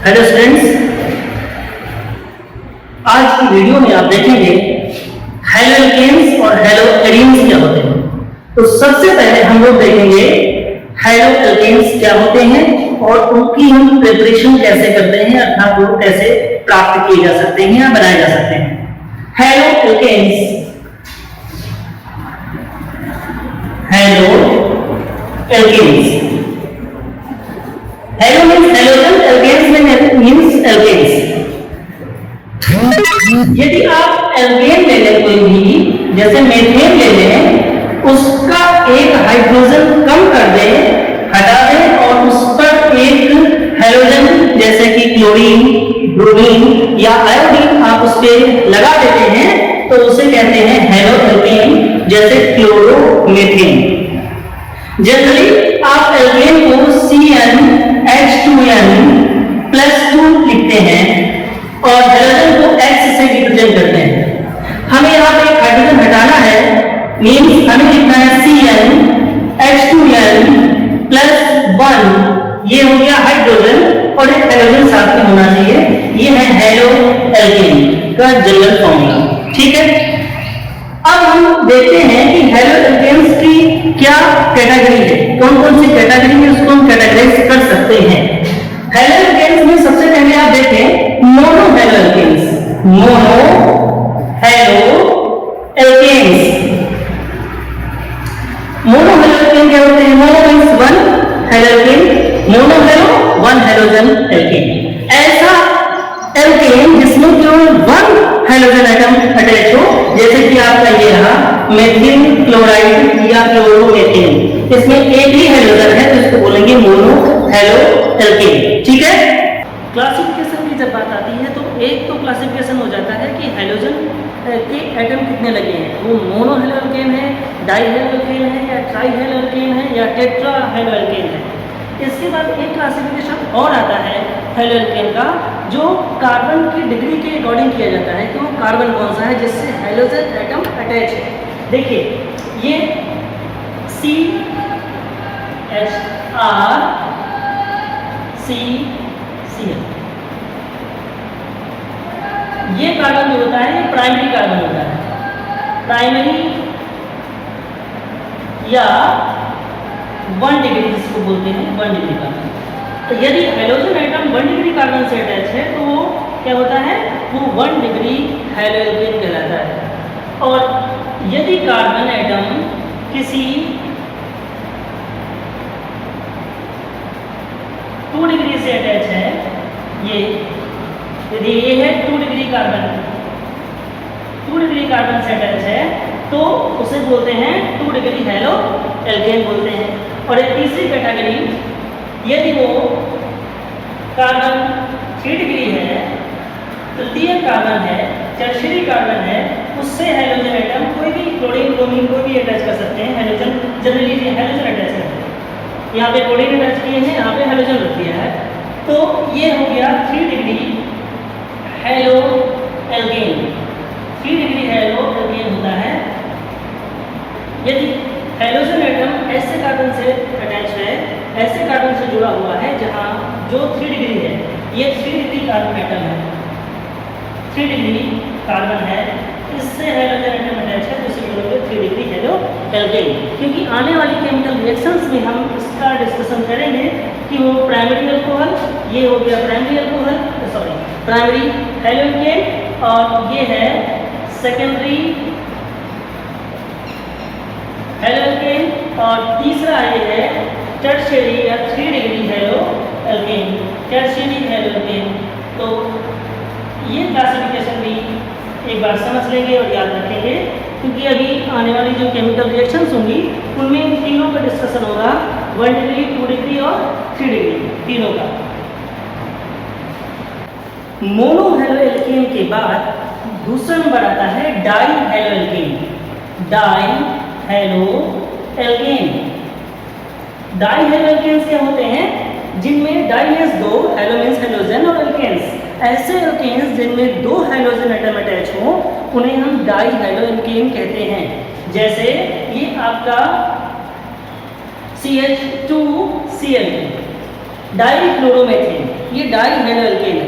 Hello students, आज की video में आप देखेंगे हैलोएल्केन्स और हैलोएरीन्स क्या होते हैं। तो सबसे पहले हम लोग देखेंगे हैलोएल्केन्स क्या होते हैं और उनकी हम प्रिपरेशन कैसे करते हैं, अर्थात वो कैसे प्राप्त किए जा सकते हैं या बनाए जा सकते हैं। Haloalkanes halo means halogen, alkanes means alkanes. यदि आप एल्केन ले लें कोई भी, जैसे मेथेन ले लें, उसका एक हाइड्रोजन कम कर दें, हटा दें और उस पर एक हेलोजन जैसे कि क्लोरीन, ब्रोमीन या आयोडीन आप उस पर लगा देते हैं तो उसे कहते हैं हैलोएल्केन, जैसे क्लोरोमीथेन। जनरली आप एल्केन को CnH2n+2 लिखते हैं और हेलोजन को X से रिप्रेजेंट करते हैं। हमें यहाँ पे एक हाइड्रोजन हटाना है, मीन्स हमें लिखना है CnH2n+1। ये हो गया हाइड्रोजन और एक हेलोजन साथ में होना चाहिए। ये है हैलोएल्केन का जनरल फॉर्मूला। ठीक है, अब हम देखते हैं कि हैलोएल्केन्स की क्या कैटेगरी है, कौन कौन सी कैटेगरी में उसको हम कैटेगराइज कर सकते हैं। हैलोएल्केन्स में सबसे पहले आप देखें mono haloalkanes. Mono haloalkanes, mono haloalkane क्या होते हैं? Mono means one haloalkane, mono halo one halogen alkane. ऐसा एल्केन जिसमें केवल वन हैलोजन एटम अटैच हो, जैसे कि आपका ये रहा मेथिल क्लोराइड या क्लोरोमेथिन, इसमें एक ही हैलोजन है तो इसको बोलेंगे मोनो हैलोएल्केन। ठीक है, क्लासिफिकेशन की जब बात आती है तो एक तो क्लासिफिकेशन हो जाता है कि हैलोजन के एटम कितने लगे हैं, वो मोनो हैलोएल्केन है, डाई हैलोएल्केन है या ट्राई हैलोएल्केन है या टेट्रा हैलोएल्केन है। इसके बाद एक क्लासिफिकेशन और आता है हैलोएल्केन का, जो कार्बन की डिग्री के अकॉर्डिंग किया जाता है कि वो कार्बन कौन सा है जिससे हैलोजन एटम अटैच है। देखिए ये CHRCCl, ये कार्बन जो होता है ये प्राइमरी कार्बन होता है, प्राइमरी या 1 डिग्री जिसको बोलते हैं 1 डिग्री कार्बन। तो यदि हैलोजन एटम 1 डिग्री कार्बन से अटैच है तो वो क्या होता है, वो 1 डिग्री हैलोएल्केन कहलाता है। और यदि कार्बन एटम किसी 2 डिग्री से अटैच है, ये यदि ये है 2 डिग्री कार्बन, 2 डिग्री कार्बन से अटैच है तो उसे बोलते हैं 2 डिग्री हैलोएल्केन बोलते हैं। और एक तीसरी कैटेगरी, यदि वो कार्बन 3 डिग्री है, तृतीय कार्बन है, टर्शियरी कार्बन है, उससे हैलोजन एटम कोई भी क्लोरीन ब्रोमीन कोई भी अटैच कर सकते हैं। हैलोजन जनरली हैलोजन अटैच करते हैं, यहाँ पे क्लोरीन अटैच किए हैं, यहाँ पे हैलोजन रख दिया है, तो ये हो गया 3 डिग्री हैलोएल्केन। 3 डिग्री हैलोएल्केन होता है यदि हैलोजन एटम ऐसे कार्बन से अटैच है, ऐसे कार्बन से जुड़ा हुआ है जहां जो 3 डिग्री है, ये 3 डिग्री कार्बन एटम है, 3 डिग्री कार्बन है, इससे हैलोजन एटम अटैच है तो इसे बोलेंगे 3 डिग्री हैलोएल्केन। क्योंकि आने वाली केमिकल रिएक्शंस में हम इसका डिस्कशन करेंगे कि वो प्राइमरी अल्कोहल, ये हो गया primary alcohol, sorry primary haloalkane, और ये है सेकेंडरी हैलोएल्केन, और तीसरा ये है टर्शियरी या 3 डिग्री हैलोएल्केन, टर्शियरी हैलोएल्केन। तो ये क्लासिफिकेशन भी एक बार समझ लेंगे और याद रखेंगे, क्योंकि अभी आने वाली जो केमिकल रिएक्शंस होंगी उनमें इन तीनों का डिस्कशन होगा, 1 डिग्री 2 डिग्री और 3 डिग्री तीनों का। मोनो हैलोएल्केन के बाद दूसरा नंबर आता है dihaloalkane. Dihaloalkane, dihaloalkanes क्या होते हैं, जिनमें di means 2, halo means halogen और एल्केन्स, ऐसे एल्केन्स जिनमें 2 हैलोजन एटम अटैच हो उन्हें हम डाई हैलोएल्केन कहते हैं। जैसे ये आपका CH2Cl, डाइक्लोरोमेथेन, ये डाई हेलो एल्केन है।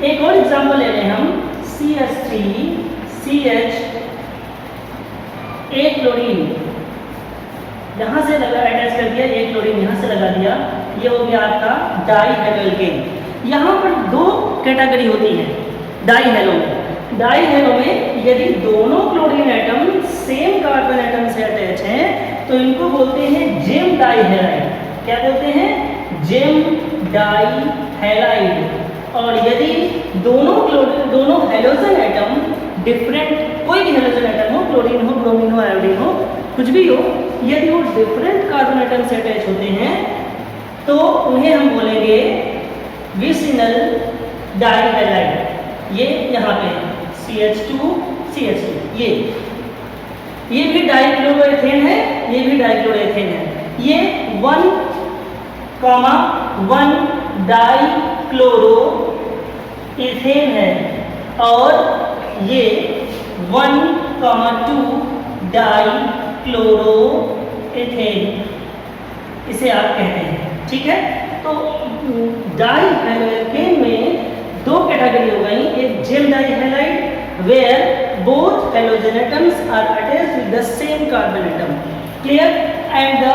एक और एग्जांपल ले लें हम, CH3CH, एक क्लोरीन यहाँ से लगा अटैच कर दिया, एक क्लोरीन यहाँ से लगा दिया, ये हो गया आपका डाई हेलो एल्केन। यहाँ पर दो कैटेगरी होती है डाई हेलो में। डाई हेलो में यदि दोनों chlorine atom same carbon atom से अटैच हैं तो इनको बोलते हैं जेम डाई हैलाइड। क्या बोलते हैं? Gem di halide. और यदि दोनों हेलोजन एटम डिफरेंट, कोई भी हेलोजन एटम हो, क्लोरीन हो, ब्रोमीन हो, आयोडीन हो, कुछ भी हो, यदि वो डिफरेंट कार्बन एटम से अटैच होते हैं तो उन्हें हम बोलेंगे विसिनल डाई हैलाइड। ये यहाँ पे CH2CH2, ये भी डाइक्लोरोएथेन है, ये भी डाइक्लोरोएथेन है। ये 1,1 डाइक्लोरोएथेन है और ये 1,2 डाइक्लोरोएथेन, इसे आप कहते हैं। ठीक है, तो डाई हैलोएल्केन में दो कैटेगरी हो गई, एक gem di halide where both halogen atoms are attached with the same carbon atom, clear, and the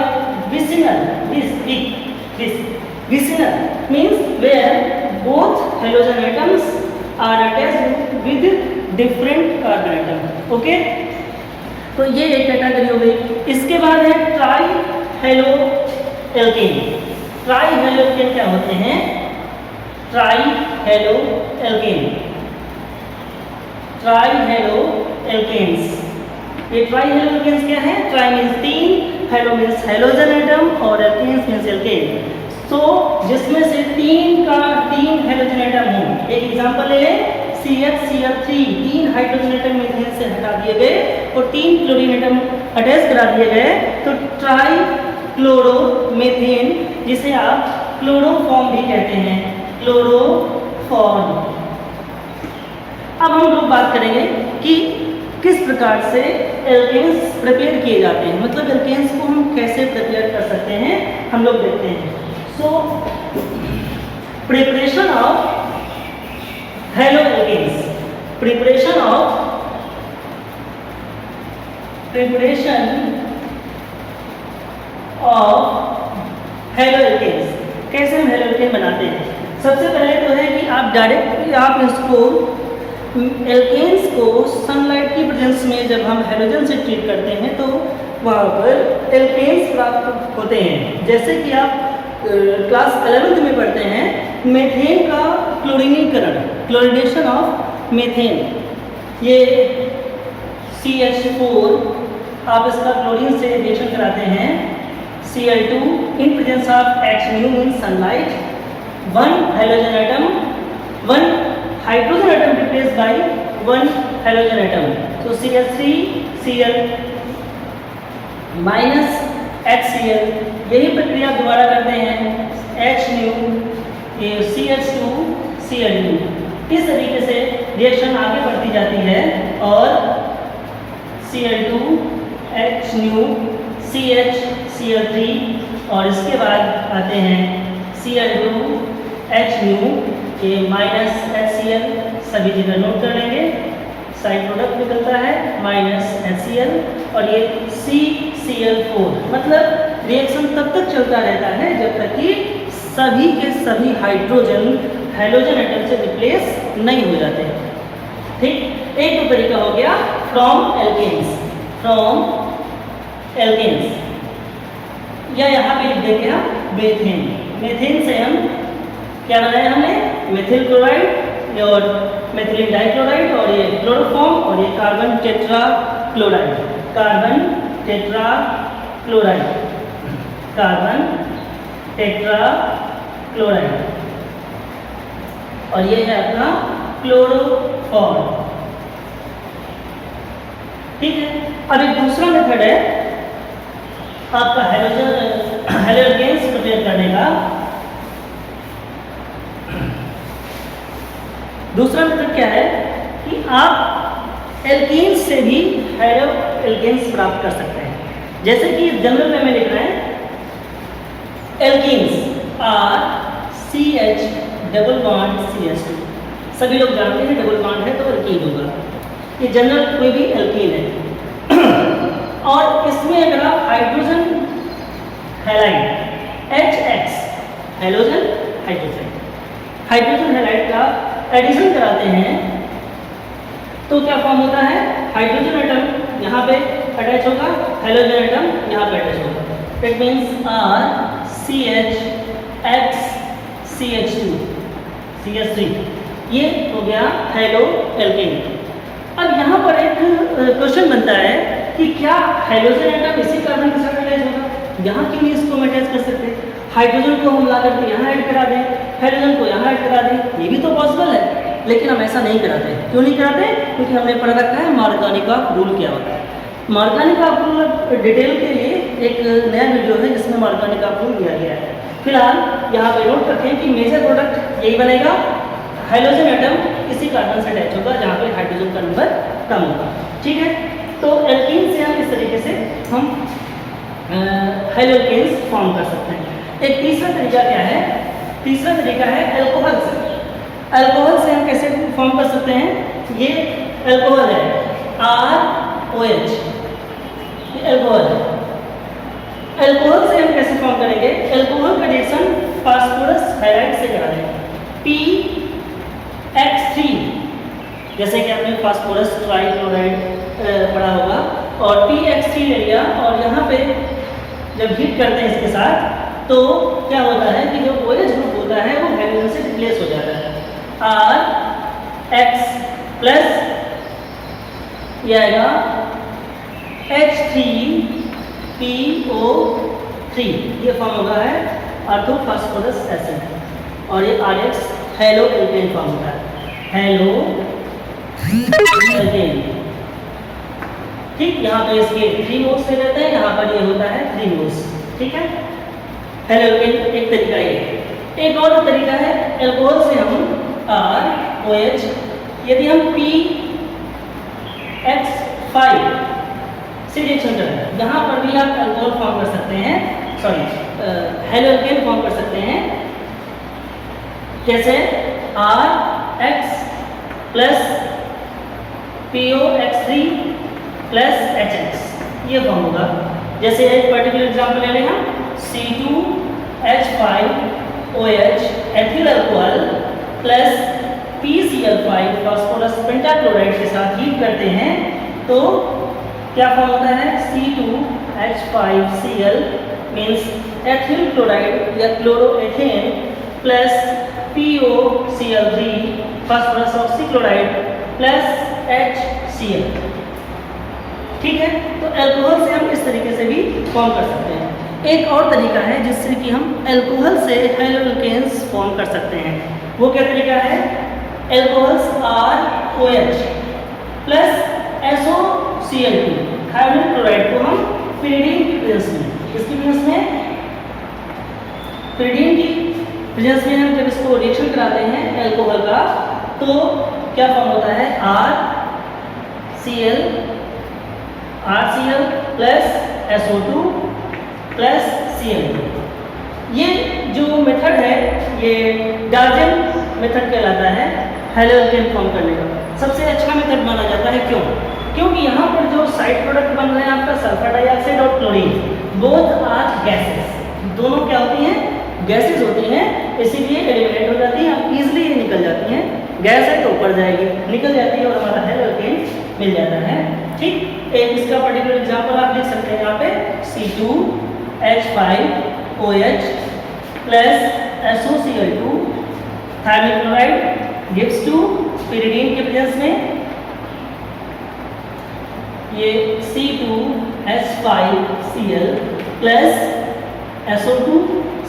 vicinal, this vicinal means where both halogen atoms are attached with different carbon atom, okay। तो ये एक category हो गई। इसके बाद है tri halo alkane. Tri halo alkane क्या होते हैं? Tri halo alkane, tri halo alkanes. ये ट्राई हेलो एल्केन्स क्या है? Tri means 3, halo means halogen atom और एल्केन्स मीन्स एल्केन। तो जिसमें से 3 हेलोजन एटम हो, एक एग्जांपल ले लें, CH3, 3 हाइड्रोजन एटम मीथेन से हटा दिए गए और 3 क्लोरीन एटम अटैच करा दिए गए, तो ट्राई क्लोरोमेथेन, जिसे आप क्लोरोफॉर्म भी कहते हैं, क्लोरोफॉर्म। अब हम लोग बात करेंगे कि किस प्रकार से एल्केन्स प्रिपेयर किए जाते हैं, मतलब एल्केन्स को हम कैसे प्रिपेयर कर सकते हैं, हम लोग देखते हैं। So preparation of halo alkanes, preparation of halo alkanes, कैसे हम हेलो एल्केन बनाते हैं? सबसे पहले तो है कि आप डायरेक्टली आप इसको एल्केन्स को सनलाइट की प्रेजेंस में जब हम हेलोजन से ट्रीट करते हैं तो वहाँ पर एल्केन्स प्राप्त होते हैं। जैसे कि आप क्लास 11th में पढ़ते हैं मेथेन का क्लोरीनीकरण, क्लोरीनेशन ऑफ मेथेन। ये CH4 आप इसका क्लोरीन से रिएक्शन कराते हैं, Cl2 in presence of H mean sunlight, 1 halogen atom, 1 hydrogen atom replace by 1 halogen atom, तो Cl3Cl माइनस HCl। यही प्रक्रिया दोबारा करते हैं, HNu CH2Cl2। इस तरीके से रिएक्शन आगे बढ़ती जाती है और Cl2 HNu CH Cl3 और इसके बाद आते हैं Cl2 HNu के माइनस HCl, सभी जगह नोट कर लेंगे, साइड प्रोडक्ट निकलता है माइनस HCl और ये CCl4। मतलब रिएक्शन तब तक चलता रहता है जब तक कि सभी के सभी हाइड्रोजन हेलोजन एटम से रिप्लेस नहीं हो जाते। ठीक, एक तो तरीका हो गया फ्रॉम एल्केन्स, या यहाँ पे लिख देंगे हम मेथेन। मेथेन से हम क्या बनाया हमने? मेथिल क्लोराइड और मेथिलीन डाइक्लोराइड और ये क्लोरोफॉर्म और ये कार्बन टेट्रा क्लोराइड, और ये है अपना क्लोरोफॉर्म। ठीक है, अब एक दूसरा मेथड है आपका हेलोजेन्स प्रिपेयर करने का। दूसरा मेथड क्या है कि आप एल्कीन्स से भी हेलो एल्केन्स प्राप्त कर सकते हैं। जैसे कि जनरल में लिख रहे हैं alkenes are CH double bond CH2। सभी लोग जानते हैं डबल बॉन्ड है तो एल्कीन होगा, ये जनरल कोई भी एल्कीन है। और इसमें अगर आप hydrogen halide HX halogen hydrogen halide का एडिशन कराते हैं तो क्या फॉर्म होता है, हाइड्रोजन एटम यहाँ पे अटैच होगा, हेलोजन एटम यहाँ पे अटैच होगा। It means RCH CH2 CH3, ये हो गया हेलो एल्केन। अब यहाँ पर एक क्वेश्चन बनता है कि क्या हाइड्रोजन एटम इसी कार्बन के साथ अटैच होगा, यहाँ क्यों नहीं इसको हम अटैच कर सकते, हाइड्रोजन को हम ला करके यहाँ ऐड करा दें, हाइड्रोजन को यहाँ ऐड करा दें, ये भी तो पॉसिबल है। लेकिन हम ऐसा नहीं कराते। क्यों नहीं कराते? क्योंकि हमने पढ़ रखा है मार्गानिका रूल क्या होता है। मार्गानिका रूल डिटेल के लिए एक नया वीडियो है जिसमें मार्गानिका रूल दिया गया है। फिलहाल यहाँ पे नोट रखें कि मेजर प्रोडक्ट यही बनेगा, हाइड्रोजन एटम इसी कार्बन से अटैच होगा जहाँ पे हाइड्रोजन का नंबर कम होगा। ठीक है, तो एल्कीन से हम इस तरीके से हम हाइड्रोकेन्स फॉर्म कर सकते हैं। एक तीसरा तरीका क्या है, तीसरा तरीका है अल्कोहल से। अल्कोहल से हम कैसे फॉर्म कर सकते हैं, ये अल्कोहल है ROH, ये अल्कोहल है। अल्कोहल से हम कैसे फॉर्म करेंगे, अल्कोहल का रिएक्शन फास्फोरस हाइड्राइड से करा देंगे PX3, जैसे कि आपने फास्फोरस ट्राइक्लोराइड पढ़ा होगा, और PX3 ले लिया और यहाँ पे जब हीट करते हैं इसके साथ तो क्या होता है कि जो OH ग्रुप होता है वो हाइड्रोजन से रिप्लेस हो जाता है, RX प्लस ये आएगा H3PO3, ये फॉर्म होगा है ऑर्थोफॉस्फोरस एसिड, और ये RX हेलो एल्केन फॉर्म होता है, हेलो एल्केन। ठीक, यहाँ पे इसके 3 नोट्स से रहते हैं, यहाँ पर ये होता है 3 नोट्स। ठीक है, हेलो एल्केन एक तरीका ये है। एक और तरीका है, अल्कोहल से हम ROH, यदि हम PX5 से रिएक्शन करें, यहाँ पर भी आप अल्कोहल फॉर्म कर सकते हैं, सॉरी हेलो एल्केन फॉर्म कर सकते हैं। कैसे, RX plus POX3 plus HX, ये फॉर्म होगा। जैसे एक पर्टिकुलर एग्जाम्पल ले लें हम, C2H5OH ethyl alcohol plus PCl5 phosphorus pentachloride के साथ हीट करते हैं तो क्या फॉर्म होता है, C2H5Cl मीन्स एथिल क्लोराइड या chloroethane plus POCl3 phosphorus oxychloride plus HCl। ठीक है, तो अल्कोहल से हम इस तरीके से भी फॉर्म कर सकते हैं। एक और तरीका है जिससे कि हम अल्कोहल से हेलोएल्केन्स फॉर्म कर सकते हैं, वो क्या तरीका है, alcohols ROH plus SOCl2 hydrogen chloride को हम पिरिडीन की प्रेजेंस में, इसकी प्रेजेंस में, पिरिडीन की प्रेजेंस में हम जब इसको रिएक्शन कराते हैं अल्कोहल का तो क्या फॉर्म होता है, RCl plus SO2 plus Cl2। ये जो मेथड है ये डार्जन मेथड कहलाता है हेलोएल्केन फॉर्म करने का। सबसे अच्छा मेथड माना जाता है, क्यों? क्योंकि यहाँ पर जो साइड प्रोडक्ट बन रहे हैं आपका सल्फर डाइऑक्साइड और क्लोरीन, बोथ आर गैसेस, दोनों क्या होती हैं, गैसेस होती हैं, इसीलिए एलिमिनेट हो जाती हैं, इजीली ये निकल जाती हैं। गैस है तो ऊपर जाएगी, निकल जाती है और हमारा हेलोएल्केन मिल जाता है। ठीक, एक इसका पर्टिकुलर एग्जांपल आप लिख सकते हैं यहाँ पे, C2H5OH plus SOCl2 thionyl chloride gives to pyridine के प्रेजेंस में ये C2H5Cl plus SO2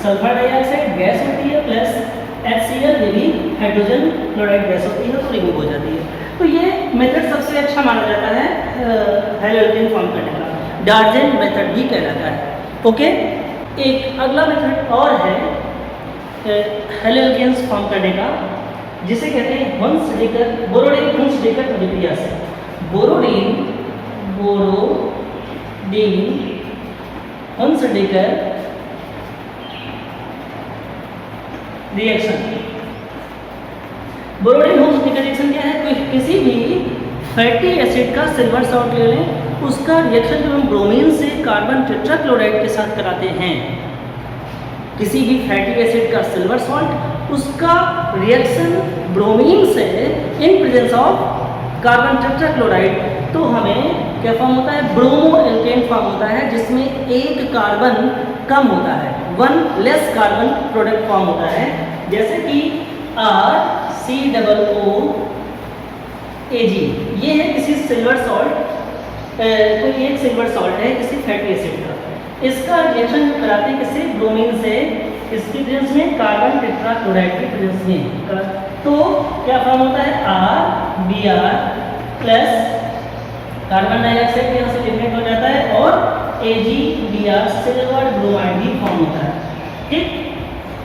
sulphur dioxide gas होती है प्लस HCl, ये भी हाइड्रोजन क्लोराइड गैस होती है तो रिमूव हो जाती है। तो ये मेथड सबसे अच्छा माना जाता है हेलोएल्केन फॉर्म करने का, डार्जन मेथड भी कहलाता है। ओके, एक अगला मेथड और है हेलोएल्केन्स फॉर्म करने का, जिसे कहते हैं हुन्स-डिकर, बोरोडीन-हुन्स-डिकर अभिक्रिया से। Borodin Hunsdiecker reaction. बोरोडिन होम्स का रिएक्शन क्या है? कोई किसी भी फैटी एसिड का सिल्वर सॉल्ट ले लें, उसका रिएक्शन जो हम ब्रोमीन से कार्बन टेट्राक्लोराइड के साथ कराते हैं, किसी भी फैटी एसिड का सिल्वर सॉल्ट, उसका रिएक्शन ब्रोमीन से in presence of carbon tetrachloride, तो हमें क्या फॉर्म होता है? ब्रोमो एल्केन फॉर्म होता है, जिसमें एक कार्बन कम होता है, one less carbon product form होता है, जैसे कि RCOO-AG। ये है किसी सिल्वर सॉल्ट, कोई एक सिल्वर सॉल्ट है किसी फैटी एसिड का, इसका रिएक्शन कराते हैं किसी ब्रोमीन से, इसकी प्रेजेंस में कार्बन टेट्राक्लोराइड की प्रेजेंस में, तो क्या फॉर्म होता है? RBr प्लस कार्बन डाइऑक्साइड यहाँ से लिमिट हो जाता है, और AgBr सिल्वर ब्रोमाइड भी फॉर्म होता है। ठीक,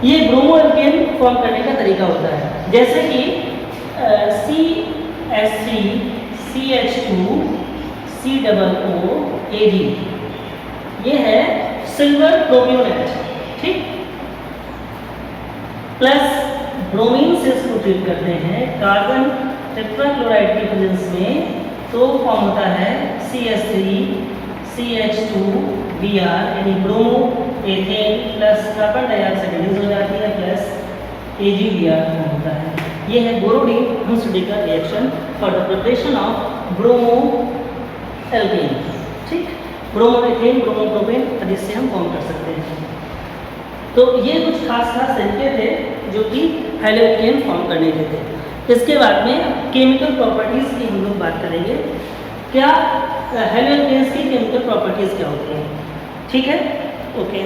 ये ब्रोमो एल्केन फॉर्म करने का तरीका होता है, जैसे कि CH3 CH2 COOAg, ये है सिल्वर ब्रोमियोनेट। ठीक, प्लस ब्रोमीन से इसको ट्रीट करते हैं कार्बन टेट्राक्लोराइड की प्रेजेंस में, तो फॉर्म होता है CH3 CH2Br, यानी bromo ethane plus carbon dioxide release हो जाती है, प्लस AgBr फॉर्म होता है। ये है बोरोडिन हुम्स का reaction for the preparation of bromo alkane. ठीक, ब्रोमो एथेन, ब्रोमो प्रोपेन आदि से हम फॉर्म कर सकते हैं। तो ये कुछ खास तरीके थे जो कि हैलोकेन फॉर्म करने के थे। इसके बाद में केमिकल प्रॉपर्टीज़ की हम लोग बात करेंगे, क्या हैलोकेन्स की केमिकल प्रॉपर्टीज़ क्या होती हैं। ठीक है, ओके।